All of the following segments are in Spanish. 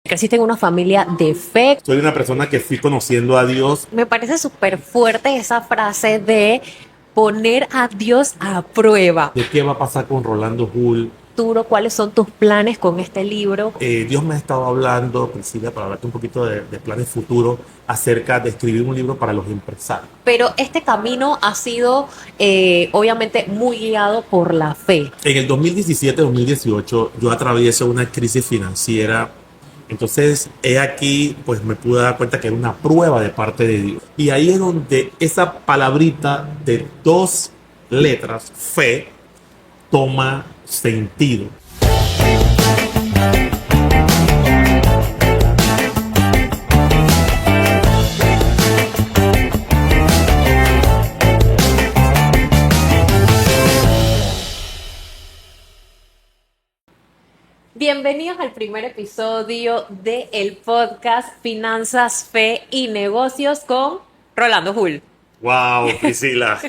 Creciste en una familia de fe. Soy una persona que fui conociendo a Dios. Me parece súper fuerte esa frase de poner a Dios a prueba. ¿De qué va a pasar con Rolando Hull? Arturo, ¿cuáles son tus planes con este libro? Dios me ha estado hablando, Priscila, para hablarte un poquito de planes futuros acerca de escribir un libro para los empresarios. Pero este camino ha sido obviamente muy guiado por la fe. En el 2017-2018 yo atraviesé una crisis financiera. Entonces, he aquí, pues me pude dar cuenta que era una prueba de parte de Dios. Y ahí es donde esa palabrita de 2 letras, fe, toma sentido. Bienvenidos al primer episodio del podcast Finanzas, Fe y Negocios con Rolando Hull. ¡Wow, Priscila!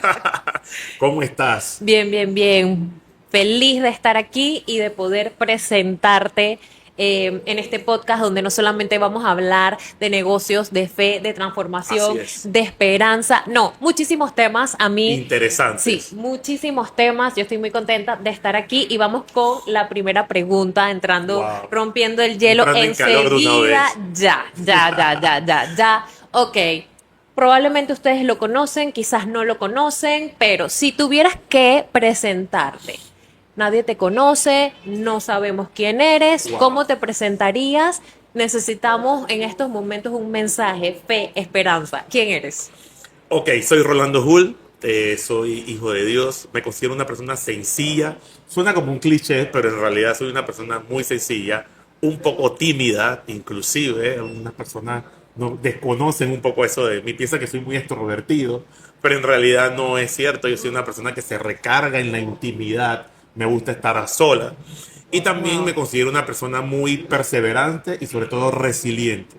¿Cómo estás? Bien, bien, bien. Feliz de estar aquí y de poder presentarte en este podcast donde no solamente vamos a hablar de negocios, de fe, de transformación, de esperanza. No, muchísimos temas. A mí... Interesantes. Sí, muchísimos temas. Yo estoy muy contenta de estar aquí y vamos con la primera pregunta, entrando, rompiendo el hielo enseguida. Ya. Ok. Probablemente ustedes lo conocen, quizás no lo conocen, pero si tuvieras que presentarte, nadie te conoce, no sabemos quién eres, ¿cómo te presentarías? Necesitamos en estos momentos un mensaje, fe, esperanza. ¿Quién eres? Ok, soy Rolando Hull, soy hijo de Dios, me considero una persona sencilla. Suena como un cliché, pero en realidad soy una persona muy sencilla, un poco tímida, inclusive, una persona... No, desconocen un poco eso de mí, piensan que soy muy extrovertido, pero en realidad no es cierto. Yo soy una persona que se recarga en la intimidad, me gusta estar a sola y también me considero una persona muy perseverante y sobre todo resiliente.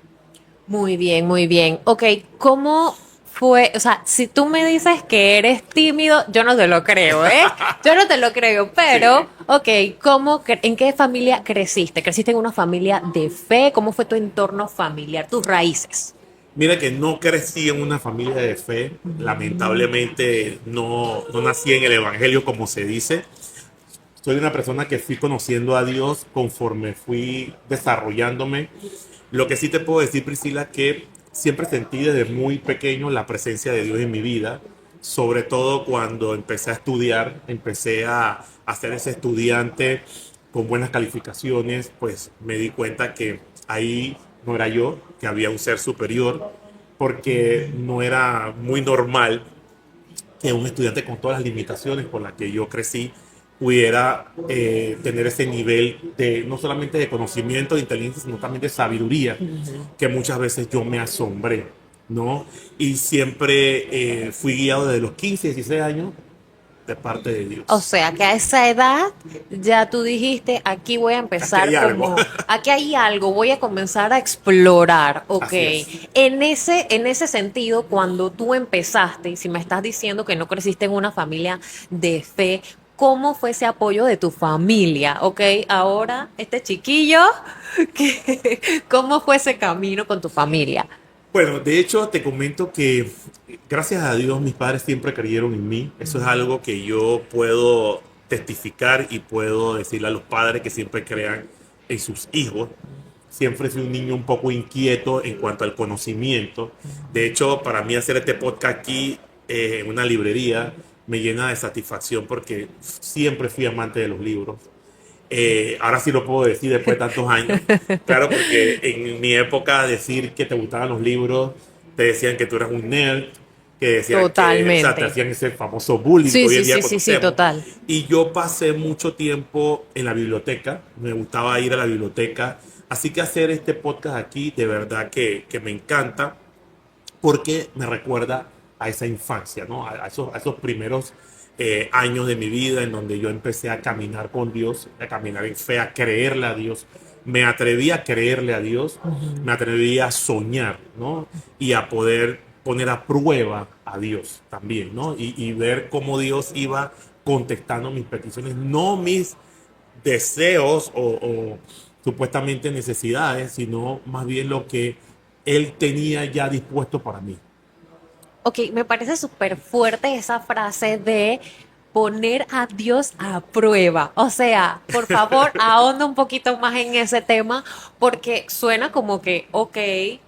Muy bien, muy bien. Ok, ¿cómo fue? O sea, si tú me dices que eres tímido, yo no te lo creo, ¿eh? Yo no te lo creo, pero, Sí. ok, ¿en qué familia creciste? ¿Creciste en una familia de fe? ¿Cómo fue tu entorno familiar, tus raíces? Mira que no crecí en una familia de fe, lamentablemente no nací en el evangelio como se dice. Soy una persona que fui conociendo a Dios conforme fui desarrollándome. Lo que sí te puedo decir, Priscila, que siempre sentí desde muy pequeño la presencia de Dios en mi vida, sobre todo cuando empecé a estudiar, empecé a ser ese estudiante con buenas calificaciones, pues me di cuenta que ahí no era yo, que había un ser superior, porque no era muy normal que un estudiante con todas las limitaciones por las que yo crecí pudiera tener ese nivel de no solamente de conocimiento, de inteligencia, sino también de sabiduría, que muchas veces yo me asombré, ¿no? Y siempre fui guiado desde los 15, 16 años de parte de O Dios. sea, que a esa edad ya tú dijiste, aquí voy a empezar Aquí hay algo. aquí hay algo, voy a comenzar a explorar, ok. Así es. En ese sentido, cuando tú empezaste, y si me estás diciendo que no creciste en una familia de fe, ¿cómo fue ese apoyo de tu familia? Ok, ahora este chiquillo, ¿cómo fue ese camino con tu familia? Bueno, de hecho te comento que gracias a Dios mis padres siempre creyeron en mí. Eso es algo que yo puedo testificar y puedo decirle a los padres que siempre crean en sus hijos. Siempre fui un niño un poco inquieto en cuanto al conocimiento. De hecho, para mí hacer este podcast aquí en una librería me llena de satisfacción porque siempre fui amante de los libros. Ahora sí lo puedo decir después de tantos años. Claro, porque en mi época decir que te gustaban los libros, te decían que tú eras un nerd, que decían que, o sea, te Totalmente. hacían ese famoso bullying que Sí, hoy en sí, día sí, sí, sí, conocemos. total. Y yo pasé mucho tiempo en la biblioteca, me gustaba ir a la biblioteca. Así que hacer este podcast aquí, de verdad que me encanta, porque me recuerda a esa infancia, ¿no? A esos primeros años de mi vida en donde yo empecé a caminar con Dios, a caminar en fe, a creerle a Dios. Me atreví a creerle a Dios, me atreví a soñar, ¿no? Y a poder poner a prueba a Dios también, ¿no? Y ver cómo Dios iba contestando mis peticiones, no mis deseos supuestamente necesidades, sino más bien lo que Él tenía ya dispuesto para mí. Ok, me parece súper fuerte esa frase de poner a Dios a prueba. O sea, por favor, ahonda un poquito más en ese tema porque suena como que, ok,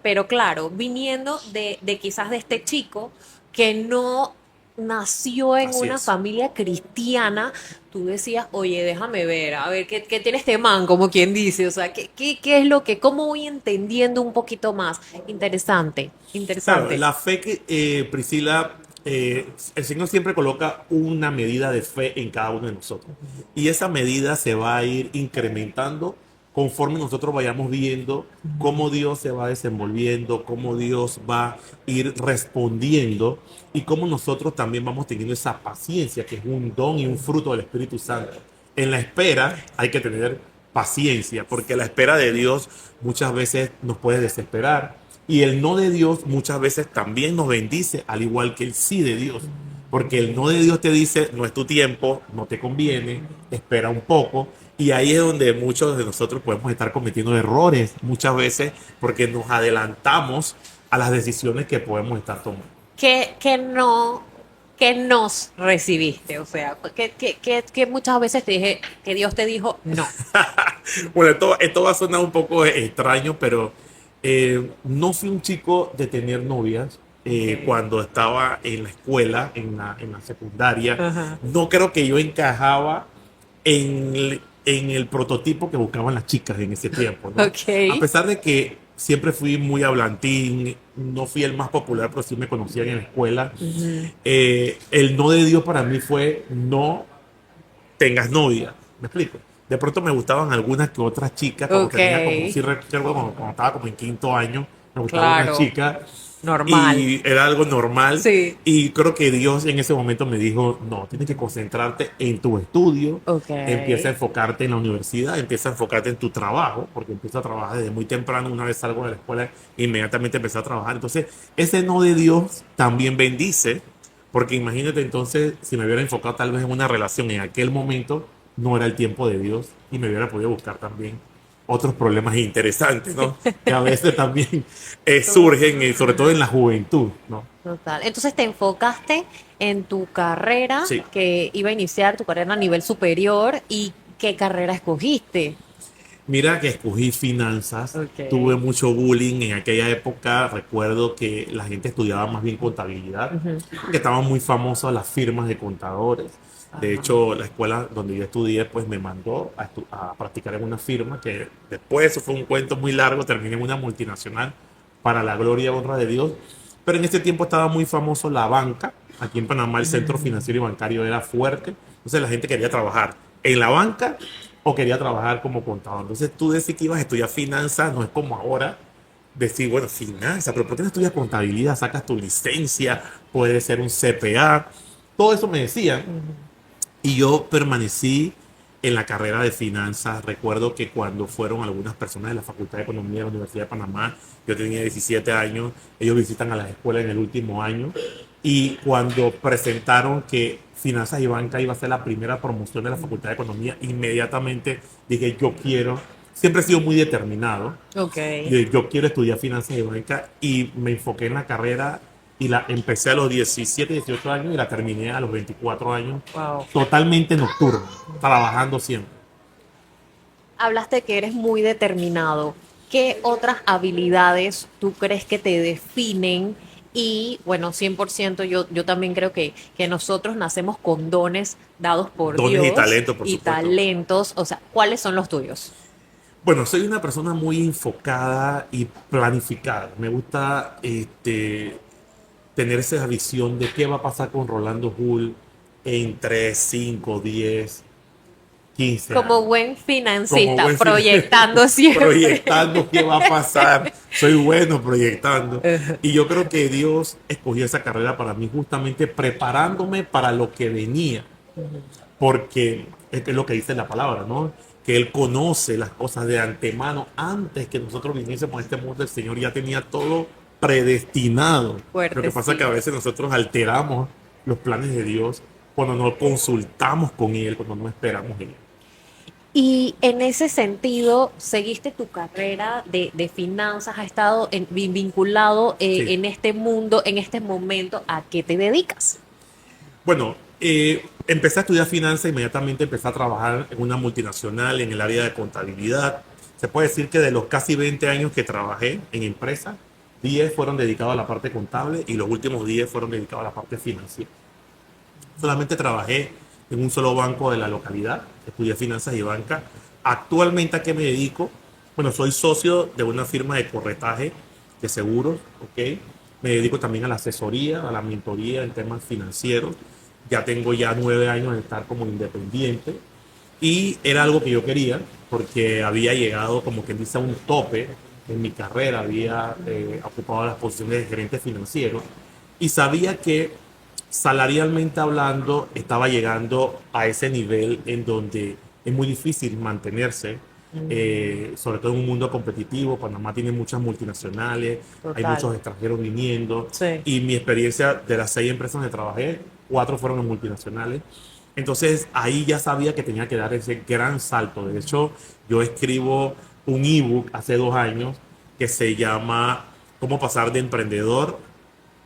pero claro, viniendo de quizás de este chico que no nació en Así una es. familia cristiana, tú decías, oye, déjame ver, a ver, ¿qué tiene este man? Como quien dice, o sea, ¿qué es lo que, cómo voy entendiendo un poquito más? Interesante, Claro, interesante. la fe que, Priscila, el Señor siempre coloca una medida de fe en cada uno de nosotros. Y esa medida se va a ir incrementando conforme nosotros vayamos viendo cómo Dios se va desenvolviendo, cómo Dios va a ir respondiendo y cómo nosotros también vamos teniendo esa paciencia, que es un don y un fruto del Espíritu Santo. En la espera hay que tener paciencia, porque la espera de Dios muchas veces nos puede desesperar y el no de Dios muchas veces también nos bendice, al igual que el sí de Dios. Porque el no de Dios te dice, no es tu tiempo, no te conviene, espera un poco. Y ahí es donde muchos de nosotros podemos estar cometiendo errores muchas veces porque nos adelantamos a las decisiones que podemos estar tomando. Que no, que nos recibiste, o sea, que muchas veces te dije, que Dios te dijo no. Bueno, esto va a sonar un poco extraño, pero no fui un chico de tener novias. Okay. Cuando estaba en la escuela, en la secundaria, Ajá. no creo que yo encajaba en el prototipo que buscaban las chicas en ese tiempo, ¿no? A Ok. pesar de que siempre fui muy hablantín, no fui el más popular, pero sí me conocían en la escuela, Ujú. el no de Dios para mí fue no tengas novia. ¿Me explico? De pronto me gustaban algunas que otras chicas, cuando Ok, tenía como, sí recuerdo cuando estaba como en quinto año, me gustaba una claro, chica normal. y era algo normal. Sí. Y creo que Dios en ese momento me dijo, no, tienes que concentrarte en tu estudio, Ok. empieza a enfocarte en la universidad, empieza a enfocarte en tu trabajo, porque empiezo a trabajar desde muy temprano, una vez salgo de la escuela, inmediatamente empecé a trabajar. Entonces, ese no de Dios también bendice, porque imagínate entonces, si me hubiera enfocado tal vez en una relación en aquel momento, no era el tiempo de Dios y me hubiera podido buscar también otros problemas interesantes, ¿no? Que a veces también surgen, sobre todo en la juventud, ¿no? Total. Entonces te enfocaste en tu carrera, Sí. que iba a iniciar tu carrera a nivel superior, y qué carrera escogiste. Mira que escogí finanzas, Ok. tuve mucho bullying en aquella época, recuerdo que la gente estudiaba más bien contabilidad, Ujú. porque estaban muy famosas las firmas de contadores. De Ajá. hecho, la escuela donde yo estudié, pues me mandó a practicar en una firma que después, eso fue un cuento muy largo, terminé en una multinacional para la gloria y honra de Dios. Pero en ese tiempo estaba muy famoso la banca. Aquí en Panamá el centro financiero y bancario era fuerte. Entonces la gente quería trabajar en la banca o quería trabajar como contador. Entonces tú decís que ibas a estudiar finanzas, no es como ahora decir, bueno, finanzas, pero ¿por qué no estudias contabilidad? Sacas tu licencia, puedes ser un CPA. Todo eso me decían. Ujú. Y yo permanecí en la carrera de finanzas. Recuerdo que cuando fueron algunas personas de la Facultad de Economía de la Universidad de Panamá, yo tenía 17 años, ellos visitan a las escuelas en el último año. Y cuando presentaron que Finanzas y Banca iba a ser la primera promoción de la Facultad de Economía, inmediatamente dije, yo quiero, siempre he sido muy determinado, Ok. y yo quiero estudiar finanzas y banca y me enfoqué en la carrera y la empecé a los 17 18 años y la terminé a los 24 años, Wow. totalmente nocturno, trabajando siempre. Hablaste que eres muy determinado. ¿Qué otras habilidades tú crees que te definen? Y bueno, 100% yo también creo que nosotros nacemos con dones dados por Dones y Dios talentos, por y supuesto. talentos. O sea, ¿cuáles son los tuyos? Bueno, soy una persona muy enfocada y planificada. Me gusta tener esa visión de qué va a pasar con Rolando Hull en 3 5 10 15 Como años. buen Como financista, buen fin, proyectando siempre. proyectando qué va a pasar. Soy bueno proyectando. Ajá. Y yo creo que Dios escogió esa carrera para mí justamente preparándome para lo que venía. Ujú. Porque es lo que dice la palabra, ¿no? Que Él conoce las cosas de antemano. Antes que nosotros viniésemos a este mundo, el Señor ya tenía todo predestinado. Lo que pasa es que a Fuertecito. veces nosotros alteramos los planes de Dios cuando no consultamos con Él, cuando no esperamos en Él. Y en ese sentido, seguiste tu carrera de finanzas, has estado vinculado Sí. en este mundo, en este momento, ¿a qué te dedicas? Bueno, empecé a estudiar finanzas, inmediatamente empecé a trabajar en una multinacional en el área de contabilidad. Se puede decir que de los casi 20 años que trabajé en empresa, 10 fueron dedicados a la parte contable y los últimos 10 fueron dedicados a la parte financiera. Solamente trabajé en un solo banco de la localidad, estudié finanzas y banca. Actualmente, ¿a qué me dedico? Bueno, soy socio de una firma de corretaje de seguros, ¿ok? Me dedico también a la asesoría, a la mentoría en temas financieros. Ya tengo ya 9 años de estar como independiente y era algo que yo quería porque había llegado, como quien dice, a un tope en mi carrera, había ocupado las posiciones de gerente financiero y sabía que salarialmente hablando estaba llegando a ese nivel en donde es muy difícil mantenerse, sobre todo en un mundo competitivo. Panamá tiene muchas multinacionales, hay Total. muchos extranjeros viniendo Sí. y mi experiencia de las 6 empresas donde trabajé, 4 fueron en multinacionales. Entonces ahí ya sabía que tenía que dar ese gran salto. De hecho, yo escribo un ebook hace 2 años que se llama Cómo pasar de emprendedor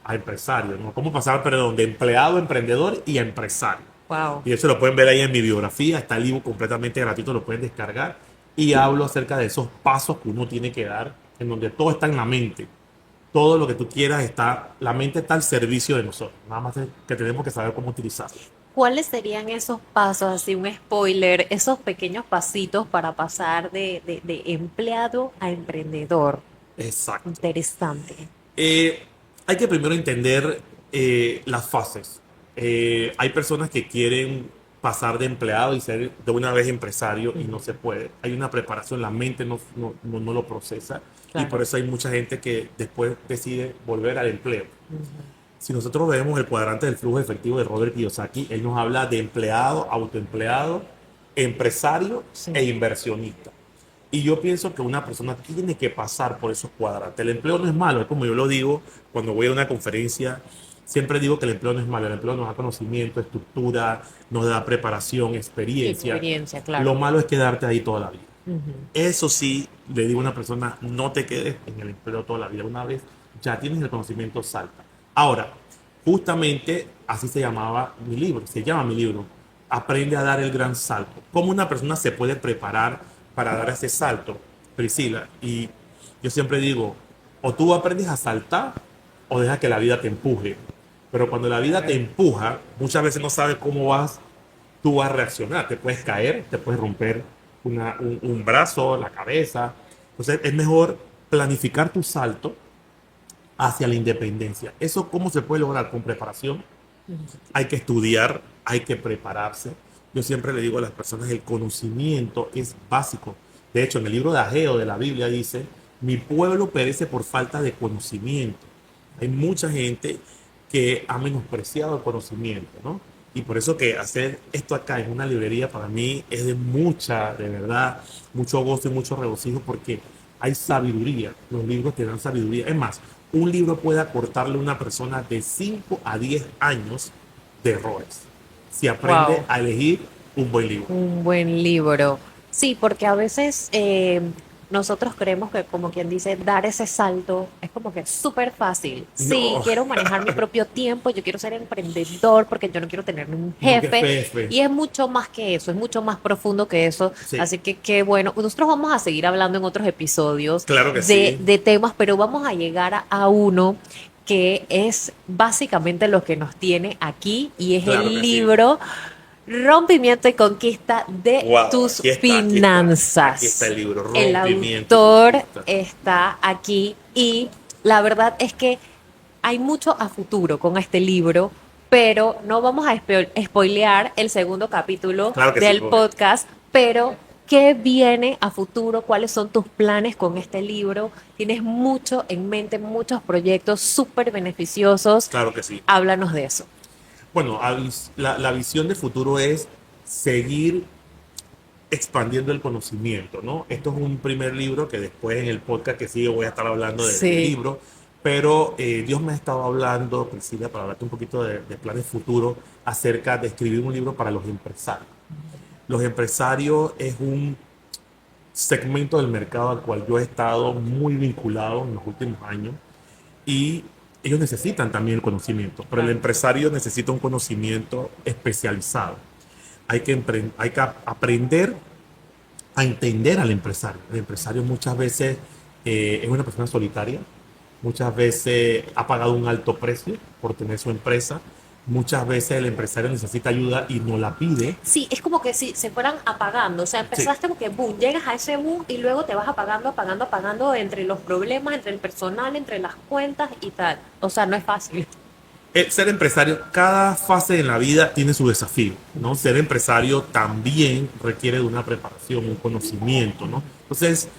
a empresario, ¿no? Cómo pasar, perdón, de empleado a emprendedor y a empresario. Wow. Y eso lo pueden ver ahí en mi biografía, está el ebook completamente gratuito, lo pueden descargar. Y hablo acerca de esos pasos que uno tiene que dar, en donde todo está en la mente. Todo lo que tú quieras está, la mente está al servicio de nosotros. Nada más es que tenemos que saber cómo utilizarlo. ¿Cuáles serían esos pasos, así un spoiler, esos pequeños pasitos para pasar de empleado a emprendedor? Exacto. Interesante. Eh, Hay que primero entender las fases. Hay personas que quieren pasar de empleado y ser de una vez empresario y no Ujú. se puede. Hay una preparación, la mente no lo procesa y por Claro. eso hay mucha gente que después decide volver al empleo. Ujú. Si nosotros vemos el cuadrante del flujo efectivo de Robert Kiyosaki, él nos habla de empleado, autoempleado, empresario e Sí. inversionista. Y yo pienso que una persona tiene que pasar por esos cuadrantes. El empleo no es malo, es como yo lo digo cuando voy a una conferencia. Siempre digo que el empleo no es malo, el empleo nos da conocimiento, estructura, nos da preparación, experiencia. Experiencia, Lo claro. malo es quedarte ahí toda la vida. Ujú. Eso sí, le digo a una persona, no te quedes en el empleo toda la vida. Una vez ya tienes el conocimiento, salta. Ahora, justamente así se llamaba mi libro, se llama mi libro, Aprende a dar el gran salto. ¿Cómo una persona se puede preparar para dar ese salto, Priscila? Y yo siempre digo, o tú aprendes a saltar o dejas que la vida te empuje. Pero cuando la vida te empuja, muchas veces no sabes cómo tú vas a reaccionar. Te puedes caer, te puedes romper un brazo, la cabeza. Entonces es mejor planificar tu salto hacia la independencia. ¿Eso cómo se puede lograr? Con preparación. Hay que estudiar, hay que prepararse. Yo siempre le digo a las personas, el conocimiento es básico. De hecho, en el libro de Ageo de la Biblia dice, mi pueblo perece por falta de conocimiento. Hay mucha gente que ha menospreciado el conocimiento, ¿no? Y por eso que hacer esto acá en una librería para mí es de mucha, de verdad, mucho gozo y mucho regocijo porque hay sabiduría. Los libros te dan sabiduría. Es más, un libro puede acortarle a una persona de 5 a 10 años de errores si aprende Wow. a elegir un buen libro. Un buen libro. Sí, porque a veces nosotros creemos que, como quien dice, dar ese salto es como que súper fácil. Sí, No, quiero manejar mi propio tiempo, yo quiero ser emprendedor porque yo no quiero tener un no que jefe. fefe. Y es mucho más que eso, es mucho más profundo que eso. Sí, Así que qué bueno. Nosotros vamos a seguir hablando en otros episodios claro que sí. de temas, pero vamos a llegar a uno que es básicamente lo que nos tiene aquí y es Claro el que sí. libro Rompimiento y conquista de Wow, tus aquí está, aquí está. Aquí está el finanzas. libro, El Rompimiento y autor Conquista. está aquí y la verdad es que hay mucho a futuro con este libro, pero no vamos a spoilear el segundo capítulo Claro que sí, del joven. podcast, pero ¿qué viene a futuro? ¿Cuáles son tus planes con este libro? Tienes mucho en mente, muchos proyectos súper beneficiosos. Claro que sí. Háblanos de eso. Bueno, la visión de futuro es seguir expandiendo el conocimiento, ¿no? Esto es un primer libro que después en el podcast que sigue voy a estar hablando del Sí. libro, pero Dios me ha estado hablando, Priscila, para hablarte un poquito de planes futuros acerca de escribir un libro para los empresarios. Los empresarios es un segmento del mercado al cual yo he estado muy vinculado en los últimos años y ellos necesitan también el conocimiento, pero el Claro. empresario necesita un conocimiento especializado. Hay que aprender a entender al empresario. El empresario muchas veces es una persona solitaria, muchas veces ha pagado un alto precio por tener su empresa, muchas veces el empresario necesita ayuda y no la pide. Sí, es como que si se fueran apagando, o sea, Sí, empezaste como que boom, llegas a ese boom y luego te vas apagando, apagando, apagando entre los problemas, entre el personal, entre las cuentas y tal. O sea, no es fácil. el ser empresario, cada fase en la vida tiene su desafío, ¿no? Ser empresario también requiere de una preparación, un conocimiento, ¿no? Entonces,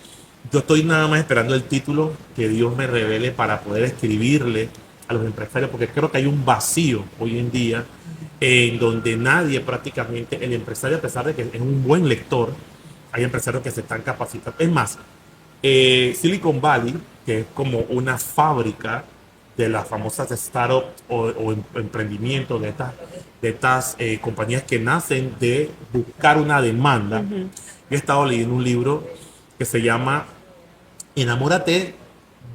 yo estoy nada más esperando el título que Dios me revele para poder escribirle a los empresarios, porque creo que hay un vacío hoy en día en donde nadie prácticamente, el empresario, a pesar de que es un buen lector, hay empresarios que se están capacitando. Es más, Silicon Valley, que es como una fábrica de las famosas startups o emprendimientos de estas compañías que nacen de buscar una demanda. Ujú. Yo he estado leyendo un libro que se llama Enamórate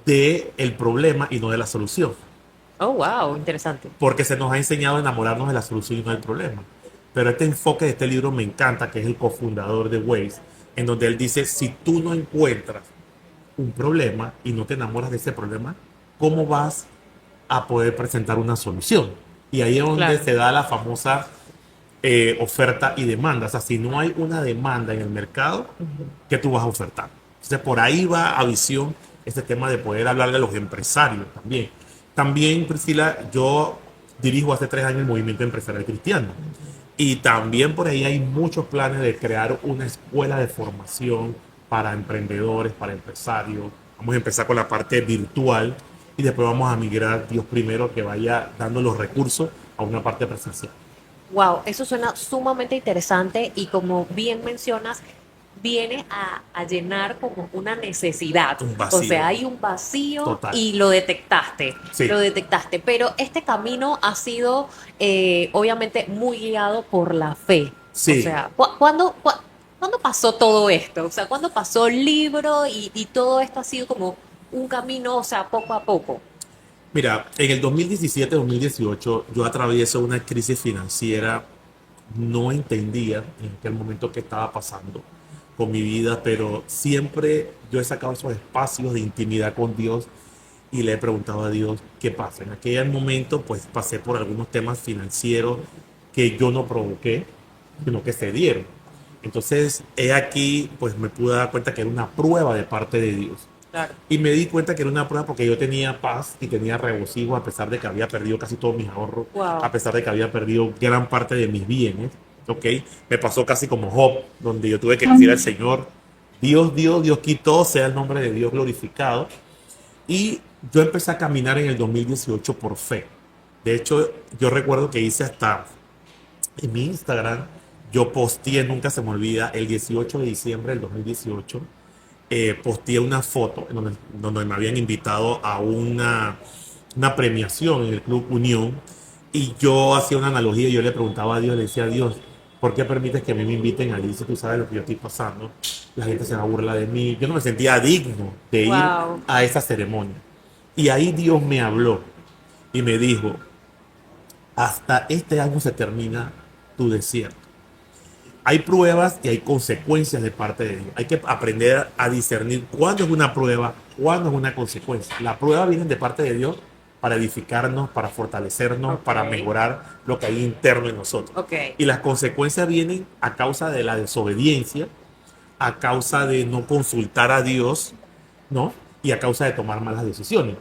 del problema y no de la solución, Oh, wow, interesante. porque se nos ha enseñado a enamorarnos de la solución y no del problema. Pero este enfoque de este libro me encanta, que es el cofundador de Waze, en donde él dice, si tú no encuentras un problema y no te enamoras de ese problema, ¿cómo vas a poder presentar una solución? Y ahí es donde Claro. se da la famosa oferta y demanda. O sea, si no hay una demanda en el mercado, ¿qué tú vas a ofertar? Entonces, por ahí va a visión este tema de poder hablarle a los empresarios también. También, Priscila, yo dirijo hace 3 años el movimiento empresarial cristiano. Y también por ahí hay muchos planes de crear una escuela de formación para emprendedores, para empresarios. Vamos a empezar con la parte virtual y después vamos a migrar, Dios primero, que vaya dando los recursos a una parte presencial. Wow, eso suena sumamente interesante y como bien mencionas, viene a llenar como una necesidad. Un O vacío sea, hay un vacío total. y Sí, lo detectaste. Pero este camino ha sido obviamente muy guiado por la fe. O sí. sea, ¿cuándo pasó todo esto? O sea, ¿cuándo pasó el libro y todo esto ha sido como un camino, o sea, poco a poco? Mira, en el 2017-2018 yo atravieso una crisis financiera, no entendía en aquel momento qué estaba pasando con mi vida, pero siempre yo he sacado esos espacios de intimidad con Dios y le he preguntado a Dios qué pasa. En aquel momento pues pasé por algunos temas financieros que yo no provoqué, sino que se dieron. Entonces, he aquí, pues me pude dar cuenta que era una prueba de parte de Dios. Claro. Y me di cuenta que era una prueba porque yo tenía paz y tenía regocijo a pesar de que había perdido casi todos mis ahorros, a Wow. pesar de que había perdido gran parte de mis bienes. ¿Ok? Me pasó casi como Job, donde yo tuve que decir al Señor, Dios dio, Dios quitó, sea el nombre de Dios glorificado. Y yo empecé a caminar en el 2018 por fe. De hecho, yo recuerdo que hice hasta en mi Instagram, yo posteé, nunca se me olvida, el 18 de diciembre del 2018 posteé una foto en donde me habían invitado a una premiación en el Club Unión y yo hacía una analogía y yo le preguntaba a Dios, le decía a Dios, ¿por qué permites que a mí me inviten allí si tú sabes lo que yo estoy pasando? La gente se va a burlar de mí. Yo no me sentía digno de ir Wow. a esa ceremonia. Y ahí Dios me habló y me dijo, hasta este año se termina tu desierto. Hay pruebas y hay consecuencias de parte de Dios. Hay que aprender a discernir cuándo es una prueba, cuándo es una consecuencia. La prueba viene de parte de Dios para edificarnos, para fortalecernos, Ok. para mejorar lo que hay interno en nosotros. Ok. Y las consecuencias vienen a causa de la desobediencia, a causa de no consultar a Dios, ¿no? Y a causa de tomar malas decisiones.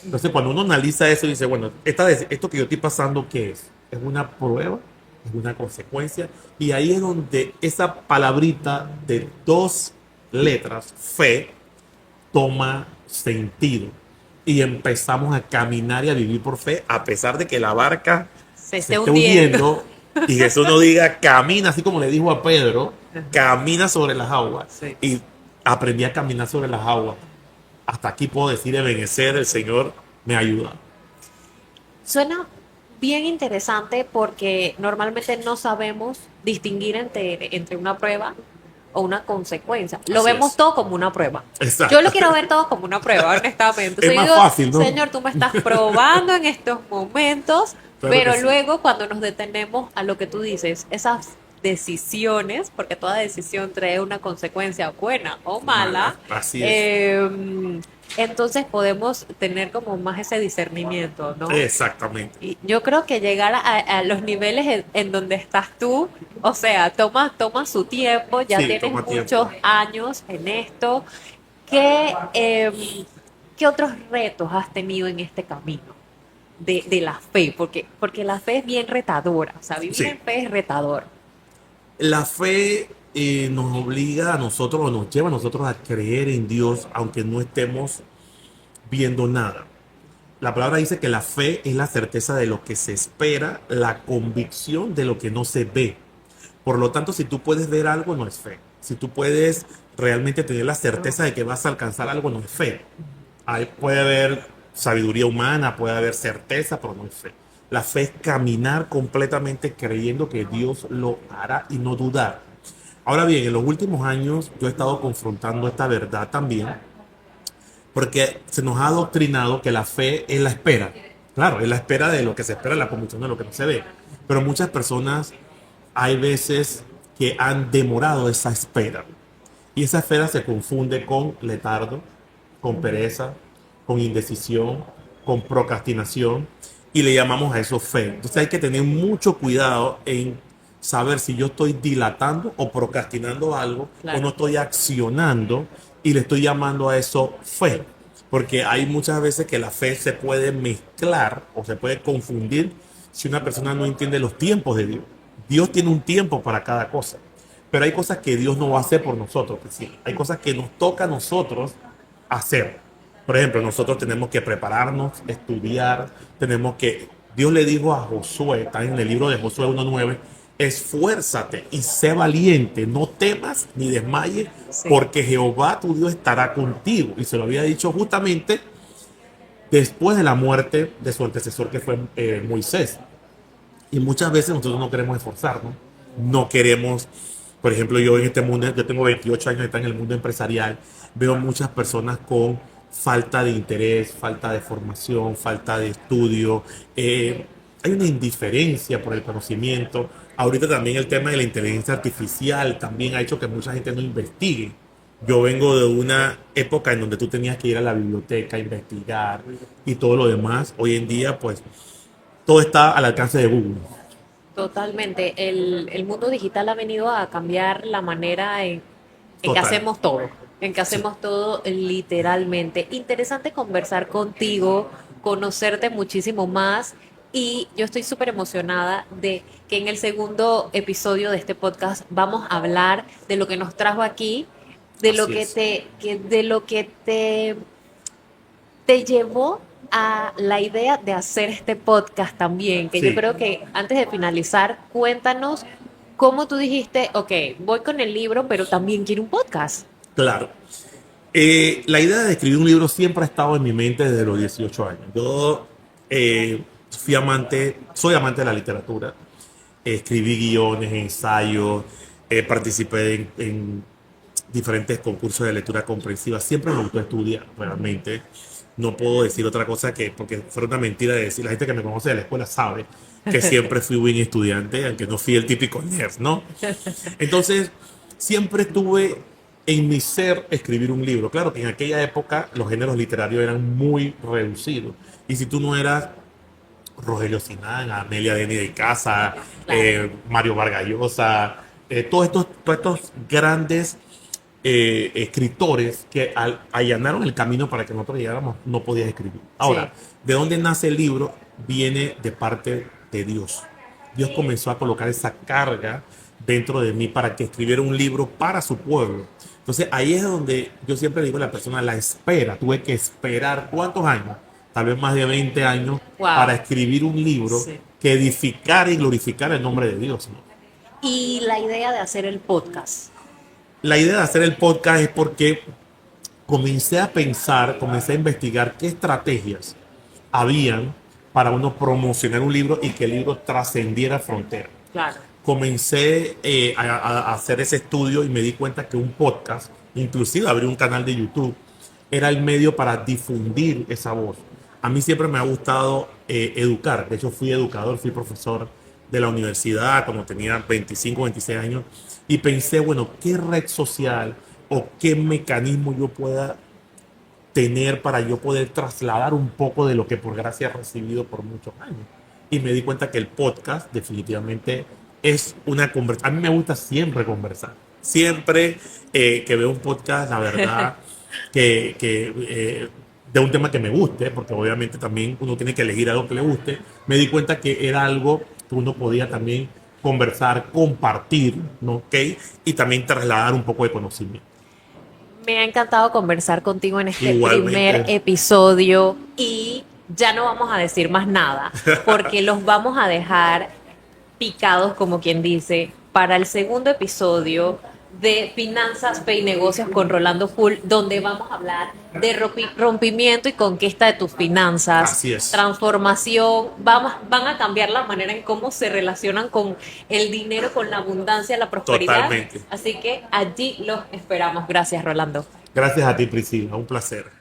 Entonces, cuando uno analiza eso, dice, bueno, esto que yo estoy pasando, ¿qué es? ¿Es una prueba? ¿Es una consecuencia? Y ahí es donde esa palabrita de 2 letras, fe, toma sentido. Y empezamos a caminar y a vivir por fe, a pesar de que la barca Se se esté esté hundiendo. hundiendo. Y Jesús nos diga, camina, así como le dijo a Pedro, camina sobre las aguas. Sí. Y aprendí a caminar sobre las aguas. Hasta aquí puedo decir, Ebenecer, el Señor me ayuda. Suena bien interesante porque normalmente no sabemos distinguir entre una prueba o una consecuencia. Lo Así vemos es. todo como una prueba. Yo lo Exacto. quiero ver todo como una prueba, honestamente. O Es sea, yo más digo, fácil, ¿no? Señor, tú me estás probando en estos momentos, Claro que pero sí. luego cuando nos detenemos a lo que tú dices, esas decisiones, porque toda decisión trae una consecuencia buena o mala, Mala, así es. eh, entonces podemos tener como más ese discernimiento, ¿no? Exactamente. Y yo creo que llegar a los niveles en donde estás tú, o sea, toma su tiempo, ya Sí, tienes toma muchos tiempo. años en esto. ¿Qué, qué otros retos has tenido en este camino de la fe? Porque la fe es bien retadora, o sea, vivir en Sí. fe es retador. La fe nos obliga a nosotros, o nos lleva a nosotros a creer en Dios, aunque no estemos viendo nada. La palabra dice que la fe es la certeza de lo que se espera, la convicción de lo que no se ve. Por lo tanto, si tú puedes ver algo, no es fe. Si tú puedes realmente tener la certeza de que vas a alcanzar algo, no es fe. Puede haber sabiduría humana, puede haber certeza, pero no es fe. La fe es caminar completamente creyendo que Dios lo hará y no dudar. Ahora bien, en los últimos años yo he estado confrontando esta verdad también, porque se nos ha adoctrinado que la fe es la espera. Claro, es la espera de lo que se espera, la convicción de lo que no se ve. Pero muchas personas hay veces que han demorado esa espera. Y esa espera se confunde con letargo, con pereza, con indecisión, con procrastinación. Y le llamamos a eso fe. Entonces hay que tener mucho cuidado en saber si yo estoy dilatando o procrastinando algo o no Claro. estoy accionando y le estoy llamando a eso fe. Porque hay muchas veces que la fe se puede mezclar o se puede confundir si una persona no entiende los tiempos de Dios. Dios tiene un tiempo para cada cosa, pero hay cosas que Dios no va a hacer por nosotros. Que sí, hay cosas que nos toca a nosotros hacer. Por ejemplo, nosotros tenemos que prepararnos, estudiar, tenemos que... Dios le dijo a Josué, está en el libro de Josué 1:9, esfuérzate y sé valiente, no temas ni desmayes, Sí. porque Jehová tu Dios estará contigo. Y se lo había dicho justamente después de la muerte de su antecesor que fue Moisés. Y muchas veces nosotros no queremos esforzarnos, no queremos, por ejemplo, yo en este mundo, yo tengo 28 años, está en el mundo empresarial, veo muchas personas con falta de interés, falta de formación, falta de estudio, hay una indiferencia por el conocimiento. Ahorita también el tema de la inteligencia artificial también ha hecho que mucha gente no investigue. Yo vengo de una época en donde tú tenías que ir a la biblioteca, investigar y todo lo demás. Hoy en día, pues, todo está al alcance de Google. Totalmente. El mundo digital ha venido a cambiar la manera en que Total. hacemos todo, en que Sí, hacemos todo literalmente. Interesante conversar contigo, conocerte muchísimo más y yo estoy súper emocionada de que en el segundo episodio de este podcast vamos a hablar de lo que nos trajo aquí, así es. de lo que te llevó a la idea de hacer este podcast también, que yo Sí, creo que antes de finalizar, cuéntanos cómo tú dijiste, ok, voy con el libro, pero también quiero un podcast. claro. La idea de escribir un libro siempre ha estado en mi mente desde los 18 años. Yo soy amante de la literatura. Escribí guiones, ensayos, participé en diferentes concursos de lectura comprensiva. Siempre me gustó estudiar, realmente. No puedo decir otra cosa que, porque fuera una mentira de decir, la gente que me conoce de la escuela sabe que siempre fui buen estudiante, aunque no fui el típico nerd, ¿no? Entonces, siempre estuve en mi ser escribir un libro. Claro que en aquella época los géneros literarios eran muy reducidos. Y si tú no eras Rogelio Sinán, Amelia Deni de Casa, Claro. Mario Vargas Llosa, todos estos grandes escritores que allanaron el camino para que nosotros llegáramos, no podías escribir. Sí. Ahora, ¿de dónde nace el libro? Viene de parte de Dios. Dios comenzó a colocar esa carga dentro de mí para que escribiera un libro para su pueblo. Entonces ahí es donde yo siempre digo a la persona, la espera, tuve que esperar ¿cuántos años? Tal vez más de 20 años para Wow. escribir un libro Sí. que edificara y glorificara el nombre de Dios, ¿no? Y la idea de hacer el podcast. La idea de hacer el podcast es porque comencé a pensar, comencé a investigar qué estrategias habían para uno promocionar un libro y que el libro trascendiera fronteras. Claro. Comencé a hacer ese estudio y me di cuenta que un podcast, inclusive abrí un canal de YouTube, era el medio para difundir esa voz. A mí siempre me ha gustado educar. De hecho, fui educador, fui profesor de la universidad cuando tenía 25, 26 años. Y pensé, bueno, ¿qué red social o qué mecanismo yo pueda tener para yo poder trasladar un poco de lo que por gracia he recibido por muchos años? Y me di cuenta que el podcast definitivamente es una conversación. A mí me gusta siempre conversar. Siempre que veo un podcast, la verdad, de un tema que me guste, porque obviamente también uno tiene que elegir algo que le guste, me di cuenta que era algo que uno podía también conversar, compartir, ¿no? ¿Ok? Y también trasladar un poco de conocimiento. Me ha encantado conversar contigo en este primer Igualmente. episodio y ya no vamos a decir más nada porque los vamos a dejar picados, como quien dice, para el segundo episodio de Finanzas, Fe y Negocios con Rolando Full, donde vamos a hablar de rompimiento y conquista de tus finanzas, Así es. transformación, van a cambiar la manera en cómo se relacionan con el dinero, con la abundancia, la prosperidad. Totalmente. Así que allí los esperamos. Gracias, Rolando. Gracias a ti, Priscila. Un placer.